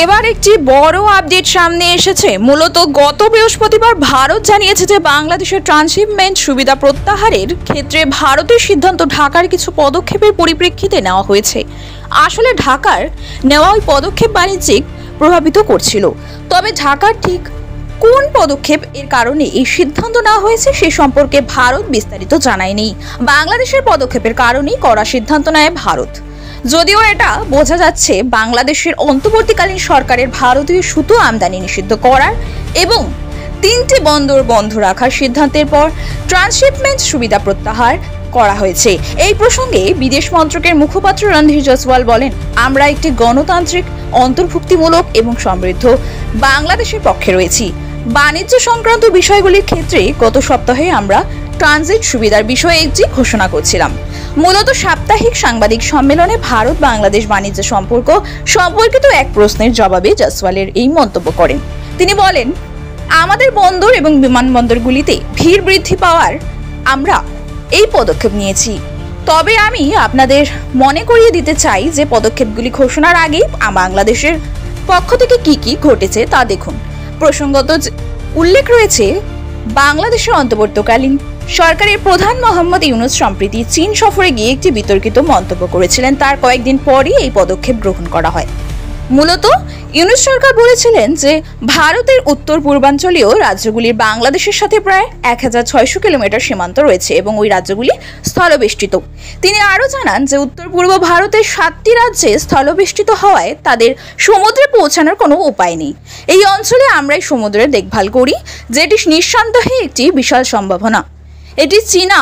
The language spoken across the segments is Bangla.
এবার একটি বড় আপডেট সামনে এসেছে। মূলত গত বৃহস্পতিবার ভারত জানিয়েছে যে বাংলাদেশের ট্রান্সশিপমেন্ট সুবিধা প্রত্যাহারের ক্ষেত্রে ভারতের সিদ্ধান্ত ঢাকার কিছু পদক্ষেপের পরিপ্রেক্ষিতে নেওয়া হয়েছে। আসলে ঢাকার নেওয়া ওই পদক্ষেপ বাণিজ্যিক প্রভাবিত করছিল, তবে ঢাকার ঠিক কোন পদক্ষেপ এর কারণে এই সিদ্ধান্ত নেওয়া হয়েছে সে সম্পর্কে ভারত বিস্তারিত জানায়নি। বাংলাদেশের পদক্ষেপের কারণেই কড়া সিদ্ধান্ত নেয় ভারত। যদিও এটা বোঝা যাচ্ছে বাংলাদেশের অন্তর্বর্তীকালীন সরকারের ভারতীয় সুতো আমদানি নিষিদ্ধ করার এবং 3টি বন্দর বন্ধ রাখার সিদ্ধান্তের পর ট্রান্সশিপমেন্ট সুবিধা প্রত্যাহার করা হয়েছে। এই প্রসঙ্গে বিদেশ মন্ত্রকের মুখপাত্র রণধীর জয়সওয়াল বলেন, আমরা একটি গণতান্ত্রিক, অন্তর্ভুক্তিমূলক এবং সমৃদ্ধ বাংলাদেশের পক্ষে রয়েছি। বাণিজ্য সংক্রান্ত বিষয়গুলির ক্ষেত্রে গত সপ্তাহে আমরা ট্রানজিট সুবিধার বিষয়ে একটি ঘোষণা করছিলাম। মূলত সাপ্তাহিক সাংবাদিক সম্মেলনে ভারত বাংলাদেশ বাণিজ্য সম্পর্ক সম্পর্কিত এক প্রশ্নের জবাবে জয়সওয়ালের এই মন্তব্য করেন। তিনি বলেন, আমাদের বন্দর এবং বিমানবন্দরগুলিতে ভিড় বৃদ্ধি পাওয়ার আমরা এই পদক্ষেপ নিয়েছি। তবে আমি আপনাদের মনে করিয়ে দিতে চাই যে পদক্ষেপগুলি ঘোষণার আগেই বাংলাদেশের পক্ষ থেকে কি ঘটেছে তা দেখুন। প্রসঙ্গত উল্লেখ রয়েছে, বাংলাদেশের অন্তর্বর্তীকালীন সরকারের প্রধান মোহাম্মদ ইউনূস সম্প্রতি চীন সফরে গিয়ে একটি বিতর্কিত মন্তব্য করেছিলেন। তার কয়েকদিন পরই এই পদক্ষেপ গ্রহণ করা হয়। মূলত ইউনূস সরকার বলেছিলেন যে ভারতের উত্তর পূর্বাঞ্চলীয় রাজ্যগুলির বাংলাদেশের সাথে প্রায় 1600 কিলোমিটার সীমান্ত রয়েছে এবং ওই রাজ্যগুলি স্থলবেষ্টিত। তিনি আরও জানান যে উত্তর পূর্ব ভারতের 7টি রাজ্যে স্থলবেষ্টিত হওয়ায় তাদের সমুদ্রে পৌঁছানোর কোনো উপায় নেই। এই অঞ্চলে আমরাই সমুদ্রের দেখভাল করি, যেটি নিঃসন্দেহে একটি বিশাল সম্ভাবনা। এটি চীনা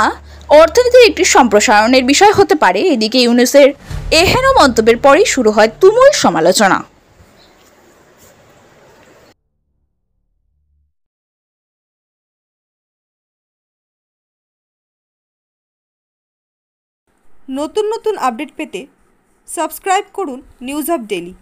অর্থনীতির একটি সম্প্রসারণের বিষয় হতে পারে। এদিকে ইউনূসের এহেন মন্তব্যের পরেই শুরু হয় তুমুল সমালোচনা। নতুন নতুন আপডেট পেতে সাবস্ক্রাইব করুন নিউজ আপ ডেইলি।